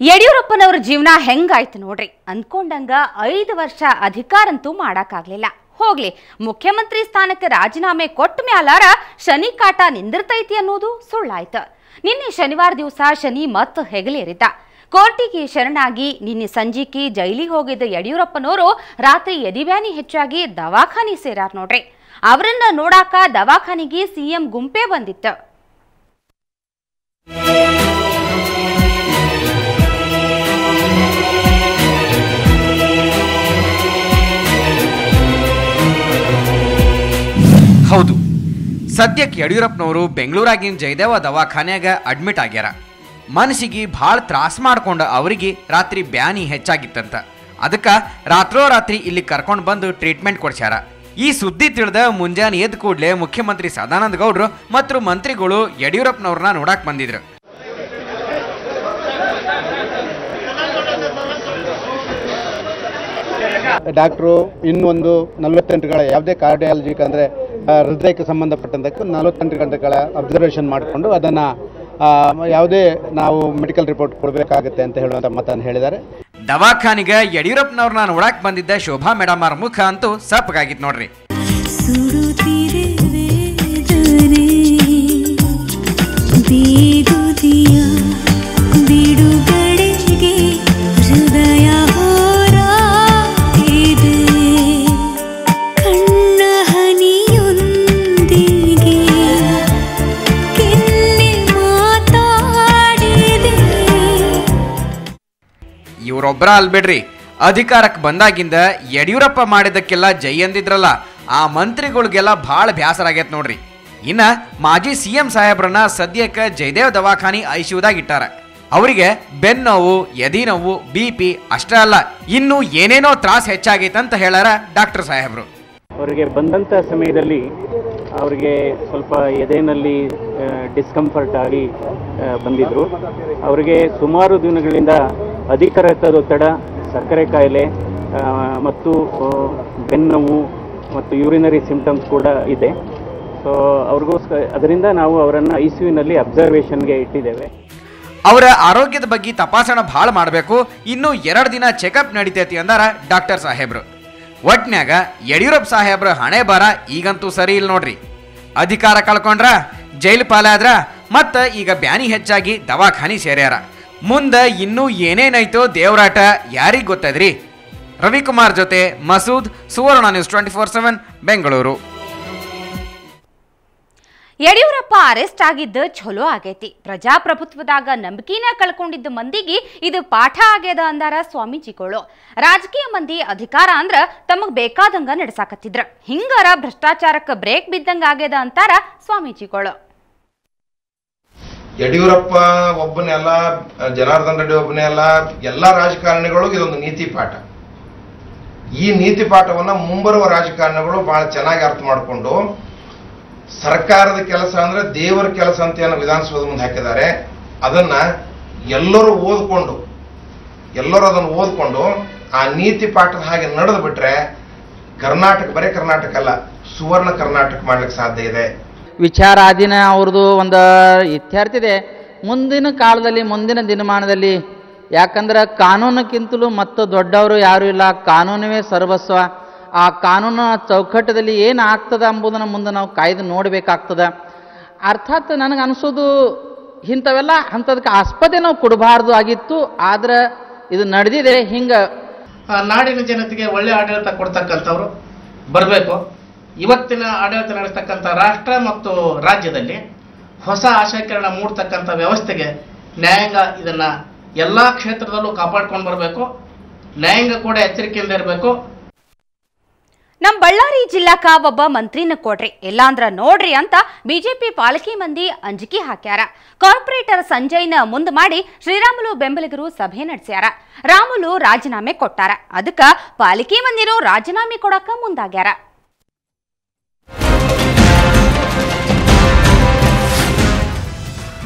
ಯಡಿಯೂರಪ್ಪನವರ ಜೀವನ ಹೆಂಗಾಯ್ತು ನೋಡ್ರಿ. ಅಂದ್ಕೊಂಡಂಗ 5 ವರ್ಷ ಅಧಿಕಾರಂತೂ ಮಾಡಕ್ಕಾಗ್ಲಿಲ್ಲ. ಹೋಗ್ಲಿ, ಮುಖ್ಯಮಂತ್ರಿ ಸ್ಥಾನಕ್ಕೆ ರಾಜೀನಾಮೆ ಕೊಟ್ಟ ಮ್ಯಾಲಾರ ಶನಿ ಕಾಟ ನಿಂದಿರ್ತೈತಿ ಅನ್ನೋದು ಸುಳ್ಳಾಯ್ತು. ನಿನ್ನೆ ಶನಿವಾರ ದಿವಸ ಶನಿ ಮತ್ ಹೆಗಲೇರಿದ್ದ. ಕೋರ್ಟಿಗೆ ಶರಣಾಗಿ ನಿನ್ನೆ ಸಂಜಿಕಿ ಜೈಲಿಗೆ ಹೋಗಿದ್ದ ಯಡಿಯೂರಪ್ಪನವರು ರಾತ್ರಿ ಎದಿವ್ಯಾನಿ ಹೆಚ್ಚಾಗಿ ದವಾಖಾನಿ ಸೇರಾರ್ ನೋಡ್ರಿ. ಅವರನ್ನ ನೋಡಾಕ ದವಾಖಾನಿಗೆ ಸಿಎಂ ಗುಂಪೇ ಬಂದಿತ್ತು. ಹೌದು, ಸದ್ಯಕ್ಕೆ ಯಡಿಯೂರಪ್ಪನವರು ಬೆಂಗಳೂರಾಗಿನ ಜಯದೇವ ದವಾಖಾನ್ಯಾಗ ಅಡ್ಮಿಟ್ ಆಗ್ಯಾರ. ಮನಸ್ಸಿಗೆ ಭಾಳ ತ್ರಾಸ ಮಾಡ್ಕೊಂಡ ಅವರಿಗೆ ರಾತ್ರಿ ಬ್ಯಾನಿ ಹೆಚ್ಚಾಗಿತ್ತಂತ. ಅದಕ್ಕೆ ರಾತ್ರೋರಾತ್ರಿ ಇಲ್ಲಿ ಕರ್ಕೊಂಡು ಬಂದು ಟ್ರೀಟ್ಮೆಂಟ್ ಕೊಡ್ಸ್ಯಾರ. ಈ ಸುದ್ದಿ ತಿಳಿದ ಮುಂಜಾನೆ ಎದ್ದ ಕೂಡಲೇ ಮುಖ್ಯಮಂತ್ರಿ ಸದಾನಂದ ಗೌಡರು ಮತ್ತು ಮಂತ್ರಿಗಳು ಯಡಿಯೂರಪ್ಪನವ್ರನ್ನ ನೋಡಕ್ ಬಂದಿದ್ರು. ಡಾಕ್ಟ್ರು ಇನ್ನೊಂದು 48 ಗಂಟೆಗಳ ಯಾವುದೇ ಕಾರ್ಡಿಯಾಲಜಿಕ್ ಅಂದರೆ ಹೃದಯಕ್ಕೆ ಸಂಬಂಧಪಟ್ಟಂತಕ್ಕೆ 48 ಗಂಟೆಗಳ ಅಬ್ಸರ್ವೇಷನ್ ಮಾಡಿಕೊಂಡು ಅದನ್ನು ಯಾವುದೇ ನಾವು ಮೆಡಿಕಲ್ ರಿಪೋರ್ಟ್ ಕೊಡಬೇಕಾಗುತ್ತೆ ಅಂತ ಹೇಳುವಂಥ ಮಾತನ್ನು ಹೇಳಿದ್ದಾರೆ. ದವಾಖಾನಿಗೆ ಯಡಿಯೂರಪ್ಪನವ್ರನ್ನ ನೋಡಕ್ ಬಂದಿದ್ದ ಶೋಭಾ ಮೇಡಮ್ ಅವ್ರ ಮುಖ ಅಂತೂ ಸಪ್ಪಗಾಗಿತ್ತು ನೋಡ್ರಿ. ಇವರೊಬ್ಬರ ಅಲ್ಬಿಡ್ರಿ, ಅಧಿಕಾರಕ್ಕೆ ಬಂದಾಗಿಂದ ಯಡಿಯೂರಪ್ಪ ಮಾಡಿದಕ್ಕೆಲ್ಲ ಜೈ ಅಂದಿದ್ರಲ್ಲ, ಆ ಮಂತ್ರಿಗಳಿಗೆಲ್ಲ ಭಾಳ ಬ್ಯಾಸರ ಆಗೈತೆ ನೋಡ್ರಿ. ಇನ್ನ ಮಾಜಿ ಸಿಎಂ ಸಾಹೇಬ್ರನ್ನ ಸದ್ಯಕ್ಕೆ ಜಯದೇವ್ ದವಾಖಾನಿ ಐಸಿಯುದಾಗ ಇಟ್ಟಾರ. ಅವರಿಗೆ ಬೆನ್ನೋವು, ಎದಿ ನೋವು, BP ಅಷ್ಟೇ ಅಲ್ಲ, ಇನ್ನು ಏನೇನೋ ತ್ರಾಸ ಹೆಚ್ಚಾಗೈತಂತ ಹೇಳಾರ ಡಾಕ್ಟರ್ ಸಾಹೇಬ್ರು. ಅವರಿಗೆ ಬಂದಂಥ ಸಮಯದಲ್ಲಿ ಅವರಿಗೆ ಸ್ವಲ್ಪ ಎದೆನಲ್ಲಿ ಡಿಸ್ಕಂಫರ್ಟ್ ಆಗಿ ಬಂದಿದ್ದರು. ಅವರಿಗೆ ಸುಮಾರು ದಿನಗಳಿಂದ ಅಧಿಕ ರಕ್ತದೊತ್ತಡ, ಸಕ್ಕರೆ ಕಾಯಿಲೆ ಮತ್ತು ಬೆನ್ನೋವು ಮತ್ತು ಯೂರಿನರಿ ಸಿಂಪ್ಟಮ್ಸ್ ಕೂಡ ಇದೆ. ಸೊ ಅದರಿಂದ ನಾವು ಅವರನ್ನು ICUನಲ್ಲಿ ಅಬ್ಸರ್ವೇಷನ್ಗೆ ಇಟ್ಟಿದ್ದೇವೆ. ಅವರ ಆರೋಗ್ಯದ ಬಗ್ಗೆ ತಪಾಸಣೆ ಭಾಳ ಮಾಡಬೇಕು. ಇನ್ನು 2 ದಿನ ಚೆಕಪ್ ನಡೀತೈತಿ ಅಂದಾರ ಡಾಕ್ಟರ್ ಸಾಹೇಬ್ರು. ಒಟ್ನ್ಯಾಗ ಯಡಿಯೂರಪ್ಪ ಸಾಹೇಬ್ರ ಹಣೆ ಬಾರ ಈಗಂತೂ ಸರಿ ಇಲ್ಲ ನೋಡ್ರಿ. ಅಧಿಕಾರ ಕಳ್ಕೊಂಡ್ರ, ಜೈಲು ಪಾಲಾದ್ರ, ಮತ್ತ ಈಗ ಬ್ಯಾನಿ ಹೆಚ್ಚಾಗಿ ದವಾಖಾನಿ ಸೇರ್ಯಾರ. ಮುಂದೆ ಇನ್ನೂ ಏನೇನಾಯ್ತೋ ದೇವರಾಟ ಯಾರಿಗ್ ಗೊತ್ತದ್ರಿ. ರವಿಕುಮಾರ್ ಜೊತೆ ಮಸೂದ್, ಸುವರ್ಣ ನ್ಯೂಸ್ 24/7 ಬೆಂಗಳೂರು. ಯಡಿಯೂರಪ್ಪ ಅರೆಸ್ಟ್ ಆಗಿದ್ದು ಚಲೋ ಆಗೈತಿ. ಪ್ರಜಾಪ್ರಭುತ್ವದಾಗ ನಂಬಿಕೆನ ಕಳ್ಕೊಂಡಿದ್ದ ಮಂದಿಗೆ ಇದು ಪಾಠ ಆಗ್ಯದ ಅಂದಾರ ಸ್ವಾಮೀಜಿಗಳು. ರಾಜಕೀಯ ಮಂದಿ ಅಧಿಕಾರ ಅಂದ್ರ ತಮಗ್ ಬೇಕಾದಂಗ ನಡೆಸಾಕತ್ತಿದ್ರ, ಹಿಂಗಾರ ಭ್ರಷ್ಟಾಚಾರಕ್ಕೆ ಬ್ರೇಕ್ ಬಿದ್ದಂಗ ಆಗ್ಯದ ಅಂತಾರ ಸ್ವಾಮೀಜಿಗಳು. ಯಡಿಯೂರಪ್ಪ ಒಬ್ಬನೇ ಅಲ್ಲ, ಜನಾರ್ದನ್ ರೆಡ್ಡಿ ಒಬ್ಬನೇ ಅಲ್ಲ, ಎಲ್ಲ ರಾಜಕಾರಣಿಗಳು ಇದೊಂದು ನೀತಿ ಪಾಠ. ಈ ನೀತಿ ಪಾಠವನ್ನ ಮುಂಬರುವ ರಾಜಕಾರಣಿಗಳು ಬಹಳ ಚೆನ್ನಾಗಿ ಅರ್ಥ ಮಾಡಿಕೊಂಡು ಸರ್ಕಾರದ ಕೆಲಸ ಅಂದ್ರೆ ದೇವರ ಕೆಲಸ ಅಂತ ಏನೋ ವಿಧಾನಸೌಧದ ಮುಂದೆ ಹಾಕಿದ್ದಾರೆ. ಅದನ್ನ ಎಲ್ಲರೂ ಅದನ್ನು ಓದ್ಕೊಂಡು ಆ ನೀತಿ ಪಾಠದ ಹಾಗೆ ನಡೆದು ಬಿಟ್ರೆ ಕರ್ನಾಟಕ, ಬರೀ ಕರ್ನಾಟಕ ಅಲ್ಲ, ಸುವರ್ಣ ಕರ್ನಾಟಕ ಮಾಡ್ಲಿಕ್ಕೆ ಸಾಧ್ಯ ಇದೆ. ವಿಚಾರಾಧೀನ ಅವ್ರದ್ದು ಒಂದು ಇತ್ಯರ್ಥಿದೆ ಮುಂದಿನ ಕಾಲದಲ್ಲಿ, ಮುಂದಿನ ದಿನಮಾನದಲ್ಲಿ. ಯಾಕಂದ್ರೆ ಕಾನೂನಕ್ಕಿಂತಲೂ ಮತ್ತು ದೊಡ್ಡವರು ಯಾರೂ ಇಲ್ಲ, ಕಾನೂನುವೇ ಸರ್ವಸ್ವ. ಆ ಕಾನೂನು ಚೌಕಟ್ಟದಲ್ಲಿ ಏನು ಆಗ್ತದೆ ಎಂಬುದನ್ನು ಮುಂದೆ ನಾವು ಕಾಯ್ದು ನೋಡಬೇಕಾಗ್ತದೆ. ಅರ್ಥಾತ್ ನನಗೆ ಅನಿಸೋದು ಇಂಥವೆಲ್ಲ ಅಂಥದಕ್ಕೆ ಆಸ್ಪದೆ ನಾವು ಕೊಡಬಾರ್ದು ಆಗಿತ್ತು. ಆದ್ರೆ ಇದು ನಡೆದಿದೆ. ಹಿಂಗೆ ನಾಡಿನ ಜನತೆಗೆ ಒಳ್ಳೆ ಆಡಳಿತ ಕೊಡ್ತಕ್ಕಂಥವ್ರು ಬರಬೇಕು. ಇವತ್ತಿನ ಆಡಳಿತ ನಡೆಸ್ತಕ್ಕಂಥ ರಾಷ್ಟ್ರ ಮತ್ತು ರಾಜ್ಯದಲ್ಲಿ ಹೊಸ ಆಶಾಕಿರಣ ಮೂಡ್ತಕ್ಕಂಥ ವ್ಯವಸ್ಥೆಗೆ ನ್ಯಾಯಾಂಗ ಇದನ್ನ ಎಲ್ಲ ಕ್ಷೇತ್ರದಲ್ಲೂ ಕಾಪಾಡ್ಕೊಂಡು ಬರಬೇಕು. ನ್ಯಾಯಾಂಗ ಕೂಡ ಎಚ್ಚರಿಕೆಯಿಂದ ಇರಬೇಕು. ನಮ್ ಬಳ್ಳಾರಿ ಜಿಲ್ಲಾಕ ಒಬ್ಬ ಮಂತ್ರಿನ ಕೊಡ್ರಿ, ಇಲ್ಲಾಂದ್ರ ನೋಡ್ರಿ ಅಂತ ಬಿಜೆಪಿ ಪಾಲಿಕೆ ಮಂದಿ ಅಂಜಿಕೆ ಹಾಕ್ಯಾರ. ಕಾರ್ಪೊರೇಟರ್ ಸಂಜಯ್ನ ಮುಂದೆ ಮಾಡಿ ಶ್ರೀರಾಮುಲು ಬೆಂಬಲಿಗರು ಸಭೆ ನಡೆಸ್ಯಾರ. ರಾಮುಲು ರಾಜೀನಾಮೆ ಕೊಟ್ಟಾರ. ಅದಕ್ಕ ಪಾಲಿಕೆ ಮಂದಿರು ರಾಜೀನಾಮೆ ಕೊಡಕ ಮುಂದಾಗ್ಯಾರ.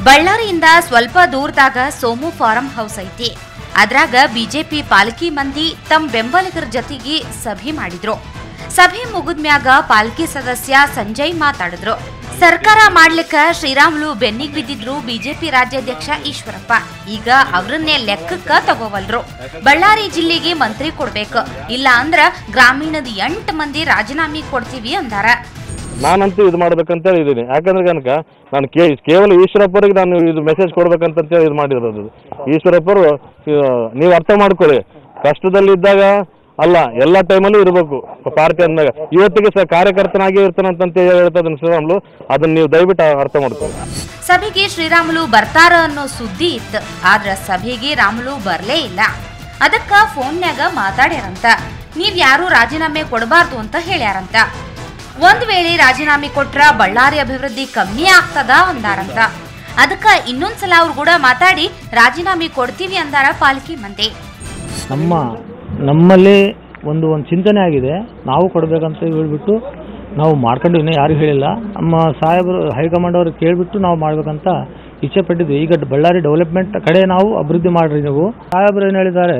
ಬಳ್ಳಾರಿಯಿಂದ ಸ್ವಲ್ಪ ದೂರದಾಗ ಸೋಮು ಫಾರಂ ಹೌಸ್ ಐತಿ. ಅದ್ರಾಗ ಬಿಜೆಪಿ ಪಾಲಿಕೆ ಮಂದಿ ತಮ್ಮ ಬೆಂಬಲಿಗರ ಜೊತೆಗೆ ಸಭೆ ಮಾಡಿದ್ರು. ಸಭೆ ಮುಗಿದ್ಮ್ಯಾಗ ಪಾಲ್ಕಿ ಸದಸ್ಯ ಸಂಜಯ್ ಮಾತಾಡಿದ್ರು. ಸರ್ಕಾರ ಮಾಡ್ಲಿಕ್ಕ ಶ್ರೀರಾಮುಲು ಬೆನ್ನಿಗೆ ಬಿದ್ದಿದ್ರು ಬಿಜೆಪಿ ರಾಜ್ಯಾಧ್ಯಕ್ಷ ಈಶ್ವರಪ್ಪ. ಈಗ ಅವ್ರನ್ನೇ ಲೆಕ್ಕಕ್ಕ ತಗೋವಲ್ರು. ಬಳ್ಳಾರಿ ಜಿಲ್ಲೆಗೆ ಮಂತ್ರಿ ಕೊಡ್ಬೇಕು, ಇಲ್ಲ ಅಂದ್ರ ಗ್ರಾಮೀಣದ 8 ಮಂದಿ ರಾಜೀನಾಮೆ ಕೊಡ್ತೀವಿ ಅಂದಾರ. ನಾನಂತೂ ಇದು ಮಾಡ್ಬೇಕಂತೇಳಿ ಇದ್ದೀನಿ. ಯಾಕಂದ್ರೆ ಕనుక ನಾನು ಕೇವಲ ಈಶ್ವರಪ್ಪರಿಗೆ ನಾನು ಇದು ಮೆಸೇಜ್ ಕೊಡ್ಬೇಕಂತೇಳಿ ಇದು ಮಾಡಿರೋದು. ಈಶ್ವರಪ್ಪರು ನೀವು ಅರ್ಥ ಮಾಡ್ಕೊಳ್ಳಿ, ಕಷ್ಟದಲ್ಲಿದ್ದಾಗ ಅಲ್ಲ ಎಲ್ಲ ಟೈಮಲ್ಲೂ ಇರಬೇಕು ಪಾರ್ಟಿ ಅಂದಾಗ. ಇವತ್ತಿಗೆ ಸಹ ಕಾರ್ಯಕರ್ತನಾಗಿ ಇರ್ತಾನಂತ ಹೇಳ್ತದನ್ನ ಶ್ರೀರಾಮುಲು, ಅದನ್ನ ನೀವು ದಯವಿಟ್ಟು ಅರ್ಥ ಮಾಡ್ಕೊಳ್ಳಿ. ಸಭೆಗೆ ಶ್ರೀರಾಮುಲು ಬರ್ತಾರ ಅನ್ನೋ ಸುದ್ದಿ ಇತ್ತು, ಆದ್ರ ಸಭೆಗೆ ರಾಮುಲು ಬರ್ಲೇ ಇಲ್ಲ. ಅದಕ್ಕ ಫೋನ್ಯಾಗ ಮಾತಾಡ್ಯಾರಂತ. ನೀವ್ ಯಾರು ರಾಜೀನಾಮೆ ಕೊಡಬಾರ್ದು ಅಂತ ಹೇಳ್ಯಾರಂತ. ಒಂದ್ ವೇಳೆ ರಾಜೀನಾಮೆ ಕೊಟ್ರ ಬಳ್ಳಾರಿ ಅಭಿವೃದ್ಧಿ ಕಮ್ಮಿ ಆಗ್ತದ ಅಂದಾರಂತ. ಅದಕ್ಕ ಇನ್ನೊಂದ್ಸಲ ಅವ್ರು ಕೂಡ ಮಾತಾಡಿ ರಾಜೀನಾಮೆ ಕೊಡ್ತೀವಿ ಅಂದಾರ ಪಾಲ್ಕಿ ಮಂದಿ. ನಮ್ಮಲ್ಲಿ ಒಂದು ಚಿಂತನೆ ಆಗಿದೆ, ನಾವು ಕೊಡಬೇಕಂತ ಹೇಳ್ಬಿಟ್ಟು ನಾವು ಮಾಡ್ಕೊಂಡಿವಿ, ಯಾರು ಹೇಳಿಲ್ಲ. ನಮ್ಮ ಸಾಹೇಬರು ಹೈಕಮಾಂಡ್ ಅವ್ರಿಗೆ ಕೇಳಿಬಿಟ್ಟು ನಾವು ಮಾಡ್ಬೇಕಂತ ಇಚ್ಛೆ ಪಟ್ಟಿದ್ವಿ. ಈಗ ಬಳ್ಳಾರಿ ಡೆವಲಪ್ಮೆಂಟ್ ಕಡೆ ನಾವು ಅಭಿವೃದ್ಧಿ ಮಾಡ್ರಿ. ನೀವು ಸಾಹೇಬರು ಏನು ಹೇಳಿದ್ದಾರೆ,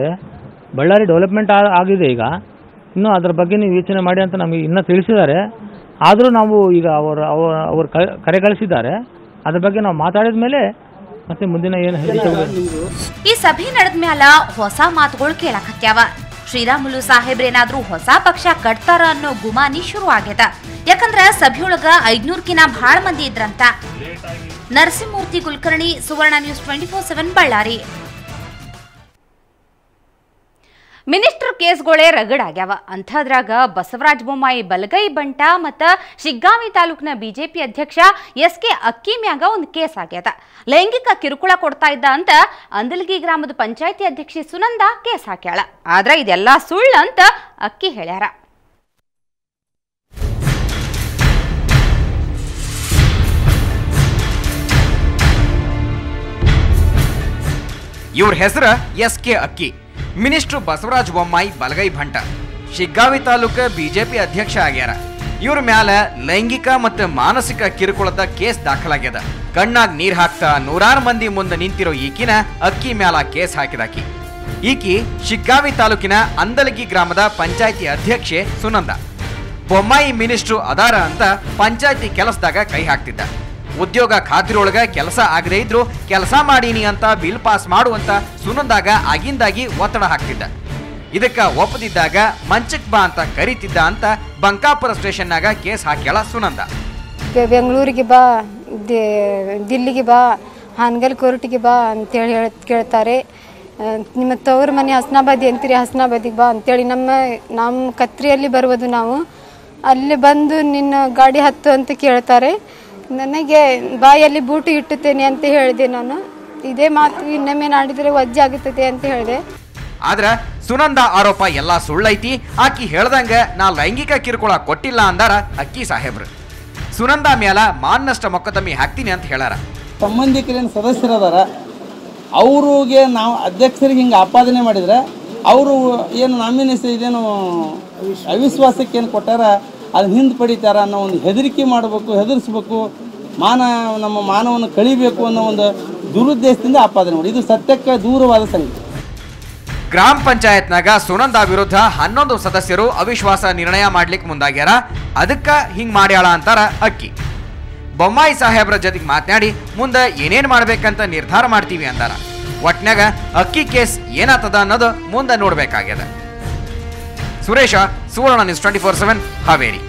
ಬಳ್ಳಾರಿ ಡೆವಲಪ್ಮೆಂಟ್ ಆಗಿದೆ, ಈಗ ಇನ್ನೂ ಅದರ ಬಗ್ಗೆ ನೀವು ಯೋಚನೆ ಮಾಡಿ ಅಂತ ನಮಗೆ ಇನ್ನೂ ತಿಳಿಸಿದ್ದಾರೆ. ಆದರೂ ನಾವು ಈಗ ಅವರು ಕರೆ ಕಳಿಸಿದ್ದಾರೆ, ಅದ್ರ ಬಗ್ಗೆ ನಾವು ಮಾತಾಡಿದ ಮೇಲೆ ಮತ್ತೆ ಮುಂದಿನ ಏನು ಈ ಸಭೆ ನಡೆದ ಮ್ಯಾಲ ಹೊಸ ಮಾತುಗಳು ಕೇಳಕತ್ಯಾವ. ಶ್ರೀರಾಮುಲು ಸಾಹೇಬ್ರೇನಾದ್ರೂ ಹೊಸ ಪಕ್ಷ ಕಟ್ತಾರ ಅನ್ನೋ ಗುಮಾನಿ ಶುರು ಆಗ್ಯದ. ಯಾಕಂದ್ರ ಸಭೆಯೊಳಗ 500ಕಿನ ಭಾಳ ಮಂದಿ ಇದ್ರಂತ. ನರಸಿಂಹಮೂರ್ತಿ ಕುಲಕರ್ಣಿ, ಸುವರ್ಣ ನ್ಯೂಸ್ 24/7 ಬಳ್ಳಾರಿ. ಮಿನಿಸ್ಟರ್ ಕೇಸ್ಗಳೇ ರಗಡಾಗ್ಯಾವ. ಅಂಥದ್ರಾಗ ಬಸವರಾಜ ಬೊಮ್ಮಾಯಿ ಬಲಗೈ ಬಂಟ ಮತ್ತು ಶಿಗ್ಗಾಂವಿ ತಾಲೂಕಿನ ಬಿಜೆಪಿ ಅಧ್ಯಕ್ಷ SK ಅಕ್ಕಿ ಮ್ಯಾಗ ಒಂದು ಕೇಸ್ ಆಗ್ಯದ. ಲೈಂಗಿಕ ಕಿರುಕುಳ ಕೊಡ್ತಾ ಇದ್ದ ಅಂತ ಅಂದಲ್ಗಿ ಗ್ರಾಮದ ಪಂಚಾಯತಿ ಅಧ್ಯಕ್ಷೆ ಸುನಂದ ಕೇಸ್ ಹಾಕ್ಯಾಳ. ಆದ್ರೆ ಇದೆಲ್ಲ ಸುಳ್ಳು ಅಂತ ಅಕ್ಕಿ ಹೇಳ್ಯಾರ. ಇವ್ರ ಹೆಸರು SK ಅಕ್ಕಿ. ಮಿನಿಸ್ಟರ್ ಬಸವರಾಜ ಬೊಮ್ಮಾಯಿ ಬಲಗೈ ಭಂಟ, ಶಿಗ್ಗಾವಿ ತಾಲೂಕು ಬಿಜೆಪಿ ಅಧ್ಯಕ್ಷ ಆಗ್ಯಾರ. ಇವ್ರ ಮ್ಯಾಲ ಲೈಂಗಿಕ ಮತ್ತು ಮಾನಸಿಕ ಕಿರುಕುಳದ ಕೇಸ್ ದಾಖಲಾಗ್ಯದ. ಕಣ್ಣಾಗ್ ನೀರ್ ಹಾಕ್ತಾ 100 ಮಂದಿ ಮುಂದೆ ನಿಂತಿರೋ ಈಕಿನ ಅಕ್ಕಿ ಮ್ಯಾಲ ಕೇಸ್ ಹಾಕಿದಾಕಿ. ಈಕಿ ಶಿಗ್ಗಾವಿ ತಾಲೂಕಿನ ಅಂದಲಗಿ ಗ್ರಾಮದ ಪಂಚಾಯತಿ ಅಧ್ಯಕ್ಷೆ ಸುನಂದ. ಬೊಮ್ಮಾಯಿ ಮಿನಿಸ್ಟ್ರು ಅದಾರ ಅಂತ ಪಂಚಾಯತಿ ಕೆಲಸದಾಗ ಕೈ ಹಾಕ್ತಿದ್ದ. ಉದ್ಯೋಗ ಖಾತ್ರಿಯೊಳಗ ಕೆಲಸ ಆಗದೇ ಇದ್ರು ಕೆಲಸ ಮಾಡೀನಿ ಅಂತ ಬಿಲ್ ಪಾಸ್ ಮಾಡುವಂತ ಸುನಂದಾಗ ಆಗಿಂದಾಗಿ ಒತ್ತಡ ಹಾಕ್ತಿದ್ದ. ಇದಕ್ಕ ಒಪ್ಪದಿದ್ದಾಗ ಮಂಚಕ್ ಬಾ ಅಂತ ಕರೀತಿದ್ದ ಅಂತ ಬಂಕಾಪುರ ಸ್ಟೇಷನ್ನಾಗ ಕೇಸ್ ಹಾಕ್ಯಾಳ ಸುನಂದ. ಬೆಂಗಳೂರಿಗೆ ಬಾ, ದಿಲ್ಲಿಗೆ ಬಾ, ಹಾನಗಲ್ ಕೋರ್ಟಿಗೆ ಬಾ ಅಂತೇಳಿ ಕೇಳ್ತಾರೆ. ನಿಮ್ಮ ತವ್ರ ಮನೆ ಹಸ್ನಾಬಾದಿ ಅಂತೀರಿ, ಹಸ್ನಾಬಾದಿಗೆ ಬಾ ಅಂತೇಳಿ ನಮ್ಮ ಕತ್ರಿಯಲ್ಲಿ ಬರುವುದು ನಾವು. ಅಲ್ಲಿ ಬಂದು ನಿನ್ನ ಗಾಡಿ ಹತ್ತು ಅಂತ ಕೇಳ್ತಾರೆ. ನನಗೆ ಬಾಯಲ್ಲಿ ಬೂಟು ಇಟ್ಟುತ್ತೇನೆ ಅಂತ ಹೇಳಿದೆ. ನಾನು ಇದೇ ಮಾತು ಇನ್ನೊಮ್ಮೆ ನಾಡಿದರೆ ವಜ್ಜೆ ಆಗುತ್ತದೆ ಅಂತ ಹೇಳಿದೆ. ಆದ್ರ ಸುನಂದ ಆರೋಪ ಎಲ್ಲಾ ಸುಳ್ಳೈತಿ. ಆಕಿ ಹೇಳ್ದಂಗ ನಾ ಲೈಂಗಿಕ ಕಿರುಕುಳ ಕೊಟ್ಟಿಲ್ಲ ಅಂದಾರ ಅಕ್ಕಿ ಸಾಹೇಬ್ರು. ಸುನಂದ ಮ್ಯಾಲ ಮಾನನಷ್ಟ ಮೊಕದ್ದಮೆ ಹಾಕ್ತೀನಿ ಅಂತ ಹೇಳಾರ. ಸಂಬಂಧಿಕರೇನು ಸದಸ್ಯರದಾರ, ಅವ್ರಿಗೆ ನಾವು ಅಧ್ಯಕ್ಷರಿಗೆ ಹಿಂಗೆ ಆಪಾದನೆ ಮಾಡಿದ್ರೆ ಅವರು ಏನು ನಾಮಿನೇಷನ್ ಇದೇನು ಅವಿಶ್ವಾಸಕ್ಕೆ ಏನು ಕೊಟ್ಟಾರ ಅದನ್ನ ಹಿಂದೆ ಪಡಿತಾರ ಅನ್ನೋ ಒಂದು ಹೆದರಿಕೆ ಮಾಡಬೇಕು, ಹೆದರಿಸ್ಬೇಕು, ನಮ್ಮ ಮಾನವನ್ನು ಕಳಿಬೇಕು ಅನ್ನೋ ಒಂದು ದುರುದ್ದೇಶದಿಂದ ಆಪಾದನೆ ಮಾಡಿ. ಇದು ಸತ್ಯಕ್ಕೆ ದೂರವಾದ ಸಂಗತಿ. ಗ್ರಾಮ ಪಂಚಾಯತ್ನಾಗ ಸುನಂದ ವಿರುದ್ಧ 11 ಸದಸ್ಯರು ಅವಿಶ್ವಾಸ ನಿರ್ಣಯ ಮಾಡ್ಲಿಕ್ಕೆ ಮುಂದಾಗ್ಯಾರ. ಅದಕ್ಕ ಹಿಂಗ್ ಮಾಡ್ಯಾಳ ಅಂತಾರ ಅಕ್ಕಿ. ಬೊಮ್ಮಾಯಿ ಸಾಹೇಬ್ರ ಜೊತೆಗೆ ಮಾತನಾಡಿ ಮುಂದೆ ಏನೇನ್ ಮಾಡ್ಬೇಕಂತ ನಿರ್ಧಾರ ಮಾಡ್ತೀವಿ ಅಂತಾರ. ಒಟ್ನಾಗ ಅಕ್ಕಿ ಕೇಸ್ ಏನಾಗ್ತದ ಅನ್ನೋದು ಮುಂದೆ ನೋಡ್ಬೇಕಾಗ್ಯದ. ಸುರೇಶ, ಸುವರ್ಣ ನ್ಯೂಸ್ 24/7 ಹಾವೇರಿ.